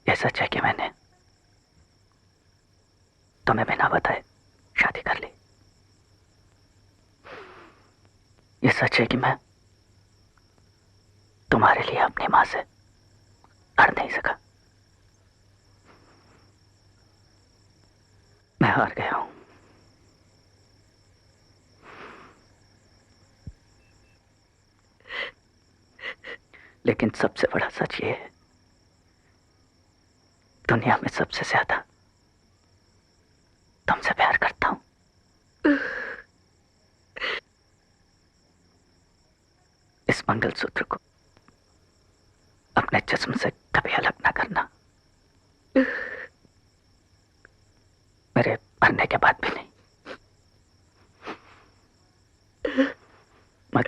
ये सच है कि मैंने तुम्हें बिना बताए शादी कर ली। ये सच है कि मैं तुम्हारे लिए अपनी मां से लड़ नहीं सका। मैं हार गया हूं। लेकिन सबसे बड़ा सच ये है, दुनिया में सबसे ज्यादा तुमसे प्यार करता हूं। इस मंगलसूत्र को अपने जिस्म से कभी अलग ना करना, मेरे मरने के बाद भी नहीं। मैं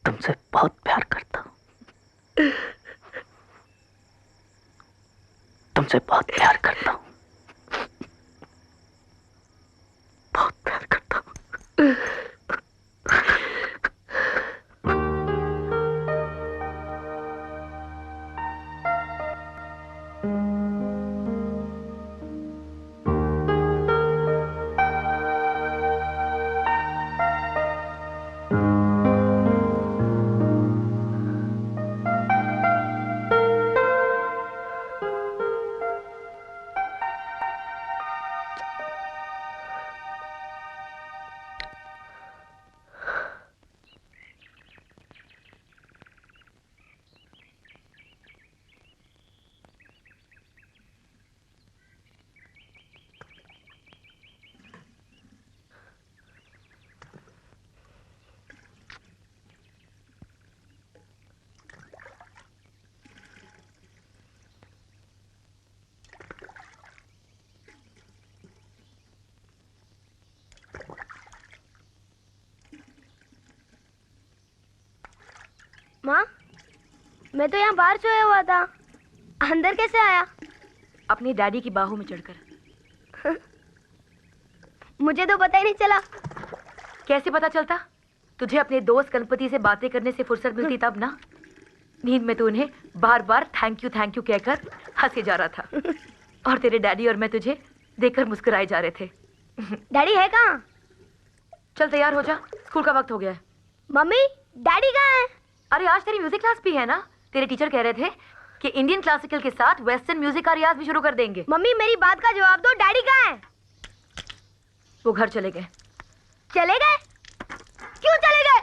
तुमसे बहुत प्यार करता हूं। तुमसे बहुत प्यार करता हूं। बहुत प्यार करता हूं। माँ, मैं तो यहाँ बाहर सोया हुआ था, अंदर कैसे आया? अपनी डैडी की बाहों में चढ़कर। मुझे तो पता ही नहीं चला। कैसे पता चलता? तुझे अपने दोस्त गणपति से बातें करने से फुर्सत मिलती तब ना। नींद में तो उन्हें बार बार थैंक यू कहकर हंसे जा रहा था, और तेरे डैडी और मैं तुझे देखकर मुस्कुराए जा रहे थे। डैडी है कहाँ? चल तैयार हो जा, स्कूल का वक्त हो गया है। मम्मी, डैडी कहाँ है? अरे आज तेरी म्यूजिक क्लास भी है ना। तेरे टीचर कह रहे थे कि इंडियन क्लासिकल के साथ वेस्टर्न म्यूजिक का रियाज भी शुरू कर देंगे। मम्मी, मेरी बात का जवाब दो, डैडी कहाँ है? वो घर चले गए। चले गए? क्यों चले गए?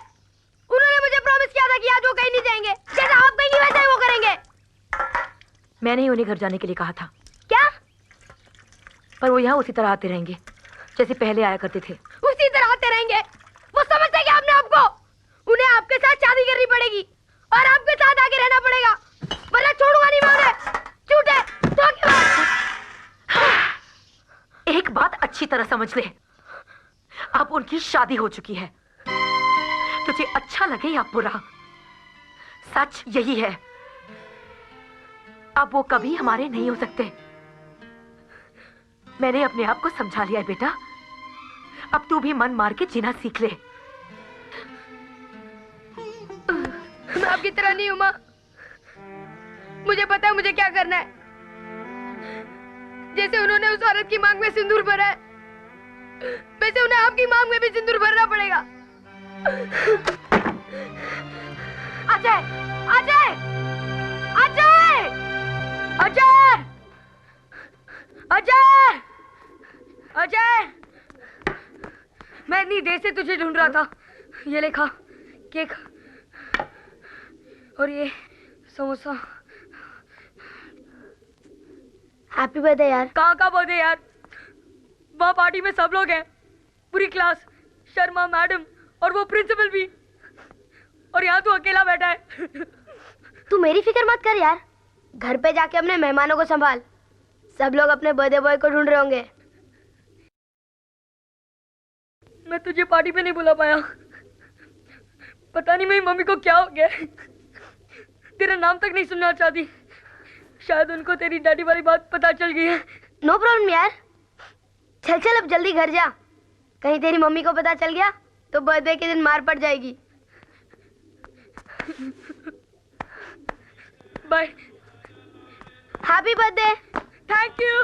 उन्होंने मुझे प्रॉमिस किया था कि आज वो कहीं नहीं जाएंगे। जैसा आप कहेंगी वैसा ही वो करेंगे। मैंने ही उन्हें घर जाने के लिए कहा था। क्या? पर वो यहाँ उसी तरह आते रहेंगे जैसे पहले आया करते थे। उसी तरह आते रहेंगे? वो समझते क्या अपने आप को? उन्हें आपके साथ शादी करनी पड़ेगी और आपके साथ आगे रहना पड़ेगा, वरना छोड़ूंगा नहीं मैं उन्हें। झूठे धोखेबाज। एक बात अच्छी तरह समझ ले, अब उनकी शादी हो चुकी है। तुझे अच्छा लगे या बुरा, सच यही है। अब वो कभी हमारे नहीं हो सकते। मैंने अपने आप को समझा लिया है बेटा। अब तू भी मन मार के जीना सीख ले। मैं आपकी तरह नहीं हूं माँ। मुझे पता है मुझे क्या करना है। जैसे उन्होंने उस औरत की मांग में सिंदूर भरा है, वैसे उन्हें आपकी मांग में भी सिंदूर भरना पड़ेगा। अजय! अजय! अजय! अजय! अजय! अजय! मैं इतनी देर से तुझे ढूंढ रहा था। ये ले खा, केक और ये समोसा। हैप्पी बर्थडे यार। कहाँ का बर्थडे यार? वहाँ पार्टी में सब लोग हैं, पूरी क्लास, शर्मा मैडम और वो प्रिंसिपल भी, और यहाँ तू अकेला बैठा है। तू मेरी फिक्र मत कर यार, घर पे जाके अपने मेहमानों को संभाल। सब लोग अपने बर्थडे बॉय को ढूंढ रहे होंगे। मैं तुझे पार्टी पे नहीं बुला पाया। पता नहीं मेरी मम्मी को क्या हो गया है। तेरा नाम तक नहीं सुनना चाहती। शायद उनको तेरी डैडी वाली बात पता चल गई है। नो प्रॉब्लम यार, चल चल अब जल्दी घर जा। कहीं तेरी मम्मी को पता चल गया तो बर्थडे के दिन मार पड़ जाएगी। Bye. Happy birthday. Thank you.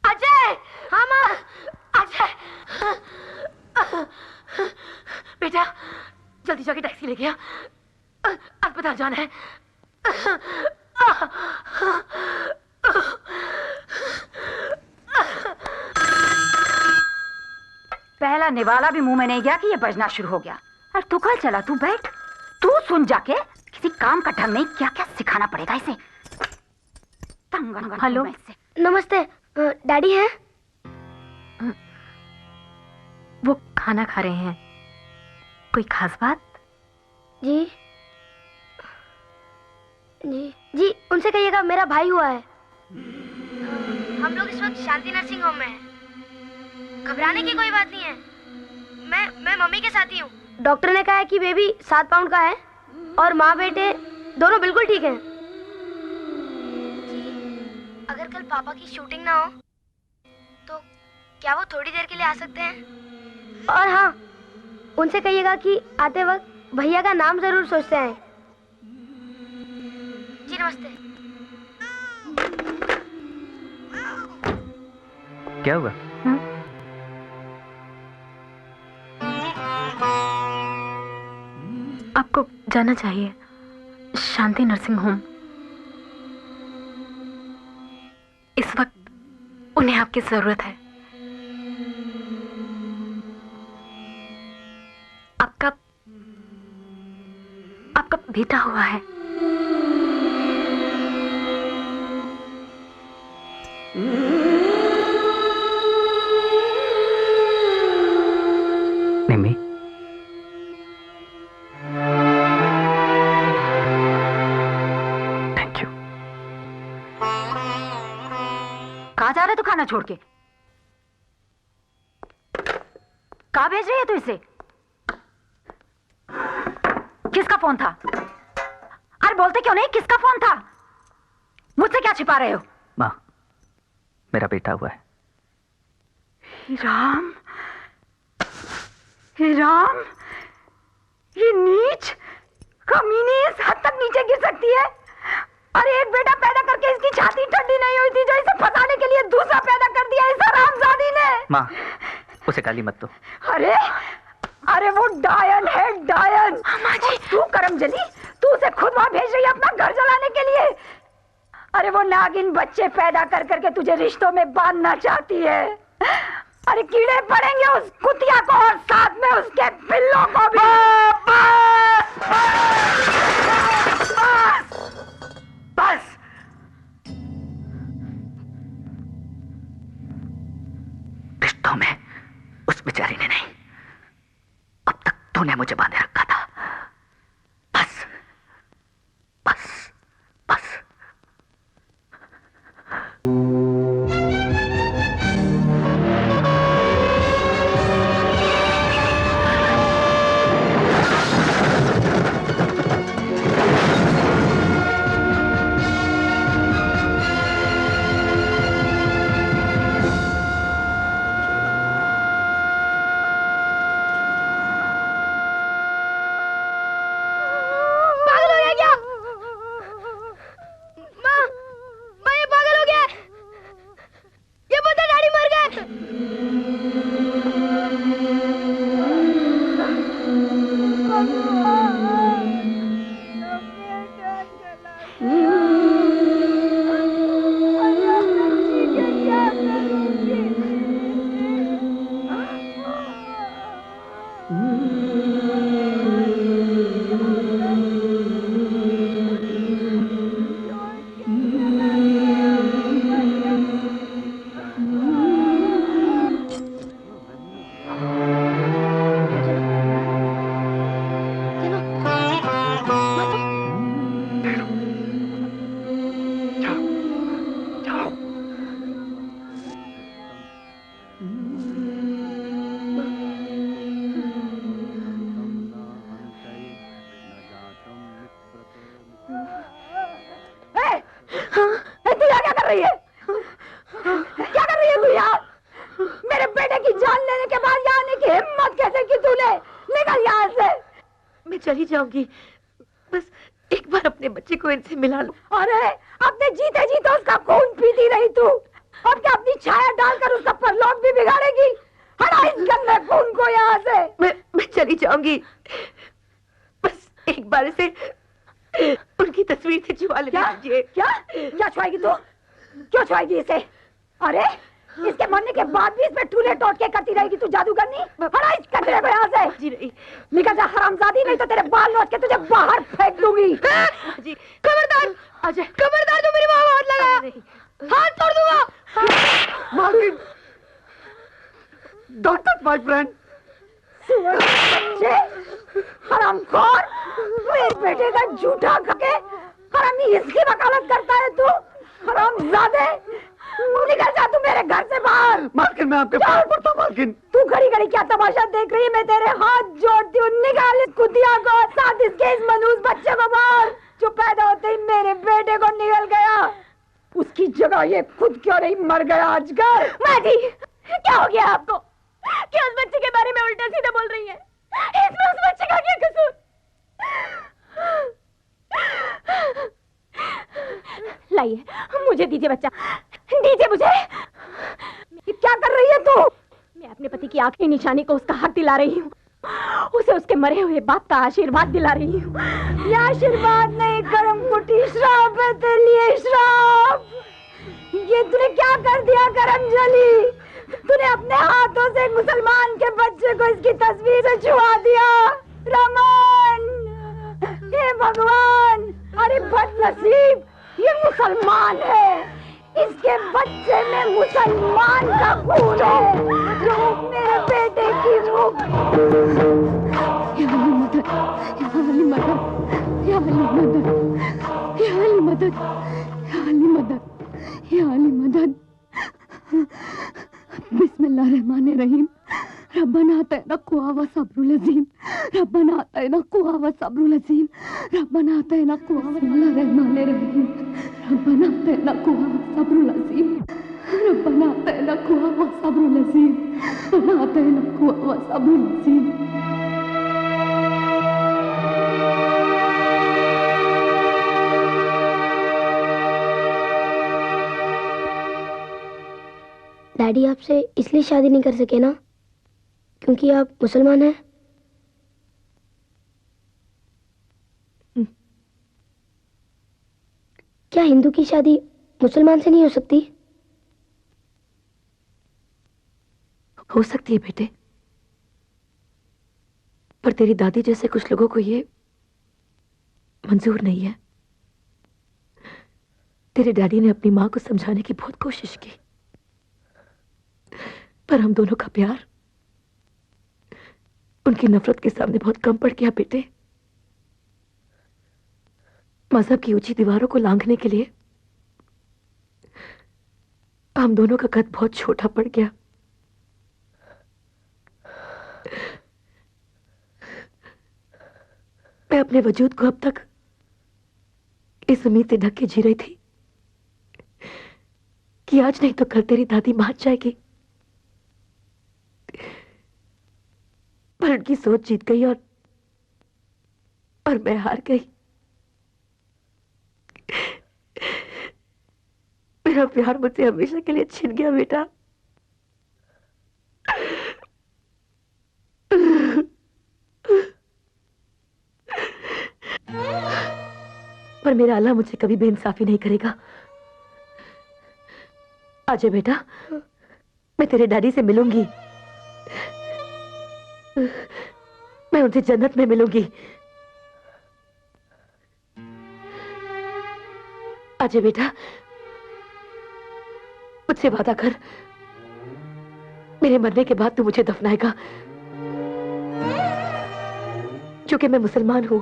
Ajay! हाँ माँ। अजय! बेटा जल्दी जाके टैक्सी लेके आ, अस्पताल जाना है। पहला निवाला भी मुंह में नहीं गया कि ये बजना शुरू हो गया। और तू कल चला, तू बैठ, तू सुन जाके किसी काम का ढंग नहीं, क्या क्या सिखाना पड़ेगा इसे। हेलो नमस्ते, डैडी हैं? वो खाना खा रहे हैं। कोई खास बात? जी जी जी, उनसे कहिएगा मेरा भाई हुआ है। हम लोग इस वक्त शांति नर्सिंग होम में हैं। घबराने की कोई बात नहीं है। मैं मम्मी के साथ ही हूँ। डॉक्टर ने कहा है कि बेबी 7 पाउंड का है और माँ बेटे दोनों बिल्कुल ठीक हैं। अगर कल पापा की शूटिंग ना हो तो क्या वो थोड़ी देर के लिए आ सकते हैं? और हाँ, उनसे कहिएगा कि आते वक्त भैया का नाम जरूर सोचते हैं। जी नमस्ते। क्या हुआ? आपको जाना चाहिए शांति नर्सिंग होम। इस वक्त उन्हें आपकी जरूरत है। आपका बेटा हुआ है। निम्मी, थैंक यू। कहाँ जा रहा है तू खाना छोड़ के? कहाँ भेज रही है तू इसे? किसका फोन था? अरे बोलते क्यों नहीं, किसका फोन था? मुझसे क्या छिपा रहे हो? माँ, मेरा बेटा हुआ है। राम, हे राम, ये नीच कमीनी इस हद तक नीचे गिर सकती है। अरे एक बेटा पैदा करके इसकी छाती ठंडी नहीं हुई थी जो इसे फंसाने के लिए दूसरा पैदा कर दिया इस हरामजादी ने। माँ, उसे गाली मत दो। अरे अरे वो डायन है, डायन। तू करमजली, तू उसे खुद वहां भेज रही है अपना घर जलाने के लिए। अरे वो नागिन बच्चे पैदा कर करके तुझे रिश्तों में बांधना चाहती है। अरे कीड़े पड़ेंगे उस कुतिया को और साथ में उसके पिल्लों को भी। बस रिश्तों में उस बेचारी ने नहीं, अब तक तूने मुझे बांधे रखा था। बस बस बस। निकाल यहाँ से। मैं चली जाऊंगी, बस एक बार अपने बच्चे को इनसे मिला लो। अरे अपने जीते जीते उसका खून पीती रही तू, अब क्या अपनी छाया डालकर उसका परलोक भी बिगाड़ेगी? हटा इस गंदे खून को यहाँ से। मैं चली जाऊंगी, बस एक बार से उनकी तस्वीर से छुआ लेने दीजिए। क्या छुआएगी तू? क्यों छुआएगी इसे? अरे इसके मरने के बाद भी इसमें टूले टोटके करती रहेगी तू जादूगरनी। हटा इस कचरे को यहाँ से। जी नहीं। निकल जा हरामजादी, नहीं तो तेरे बाल नोच के तुझे बाहर फेंक दूंगी। जी खबरदार अजय, खबरदार जो मेरी माँ हाथ लगा, हाथ तोड़ दूंगा। Martin, don't touch my friend. हरामखोर, मेरे बेटे का झूठा खके हरामी, इसकी वकालत करता है तू? हरामजादे, निकल जा तू मेरे घर से बाहर। मार्टिन, मैं आपके पैर पड़ता हूं। मार्टिन, तू घड़ी घड़ी क्या तमाशा देख रही है? मैं तेरे हाथ जोड़ती हूँ, निकाल इस कुतिया को, साथ इसके इस मनूस बच्चे को बाहर, जो पैदा होते ही मेरे बेटे को निकल गया। उसकी जगह ये खुद क्यों नहीं मर गया आजकल? माजी, क्या हो गया आपको? क्या उस बच्चे के बारे में उल्टा सीधा बोल रही है? इसमें उस बच्चे का क्या कसूर? लाइए, मुझे दीजिए बच्चा, दीजिए मुझे। क्या कर रही है तू? मैं अपने पति की आखिरी निशानी को उसका हक दिला रही हूँ, उसे उसके मरे हुए बाप का आशीर्वाद दिला रही हूँ। यह आशीर्वाद नहीं, कर्म कुटी श्राप है तेरे लिए, श्राप। ये तूने क्या कर दिया करमजली? तूने अपने हाथों से मुसलमान के बच्चे को इसकी तस्वीर से छुआ दिया। रमन, हे भगवान, अरे बदनसीब, ये मुसलमान है, इसके बच्चे में मुसलमान का खून है, जो मेरे बेटे की मुख। या अली मदद, या अली मदद, या अली मदद, या अली मदद, या अली मदद। बिस्मिल्लाहिर्रहमानिर्रहीम। रब्बना आतिना कुव्वा सब्रुल अज़ीम, रब्बना आतिना कुव्वा सब्रुल अज़ीम, रब्बना आतिना कुव्वा। बिस्मिल्लाहिर्रहमानिर्रहीम। रब्बना आतिना कुव्वा सब्रुल अज़ीम, रब्बना आतिना कुव्वा सब्रुल अज़ीम, रब्बना आतिना कुव्वा सब्रुल अज़ीम। डैडी आपसे इसलिए शादी नहीं कर सके ना क्योंकि आप मुसलमान हैं? क्या हिंदू की शादी मुसलमान से नहीं हो सकती? हो सकती है बेटे, पर तेरी दादी जैसे कुछ लोगों को ये मंजूर नहीं है। तेरे डैडी ने अपनी मां को समझाने की बहुत कोशिश की, पर हम दोनों का प्यार उनकी नफरत के सामने बहुत कम पड़ गया बेटे। मजहब की ऊंची दीवारों को लांघने के लिए हम दोनों का कद बहुत छोटा पड़ गया। मैं अपने वजूद को अब तक इस उम्मीद से ढक के जी रही थी कि आज नहीं तो कल तेरी दादी मान जाएगी, पर उनकी सोच जीत गई और मैं हार गई। मेरा प्यार मुझसे हमेशा के लिए छिन गया बेटा। पर मेरा अल्लाह मुझे कभी बेइंसाफी नहीं करेगा। आजा बेटा, मैं तेरे डैडी से मिलूंगी, मैं उनसे जन्नत में मिलूंगी। आजा बेटा, मुझसे वादा कर, मेरे मरने के बाद तू मुझे दफनाएगा, क्योंकि मैं मुसलमान हूं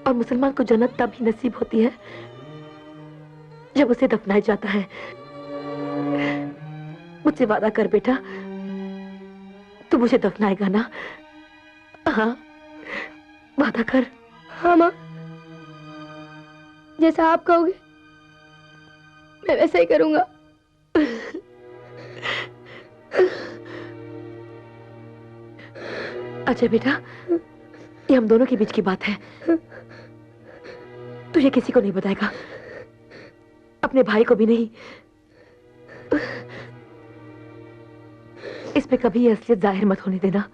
और मुसलमान को जन्नत तब ही नसीब होती है जब उसे दफनाया जाता है। मुझसे वादा कर बेटा, तू मुझे दफनाएगा ना? हाँ, वादा कर। हाँ माँ, जैसा आप कहोगे मैं वैसा ही करूंगा। अजय बेटा, ये हम दोनों के बीच की बात है। तू ये किसी को नहीं बताएगा, अपने भाई को भी नहीं। इसमें कभी ये असलियत जाहिर मत होने देना।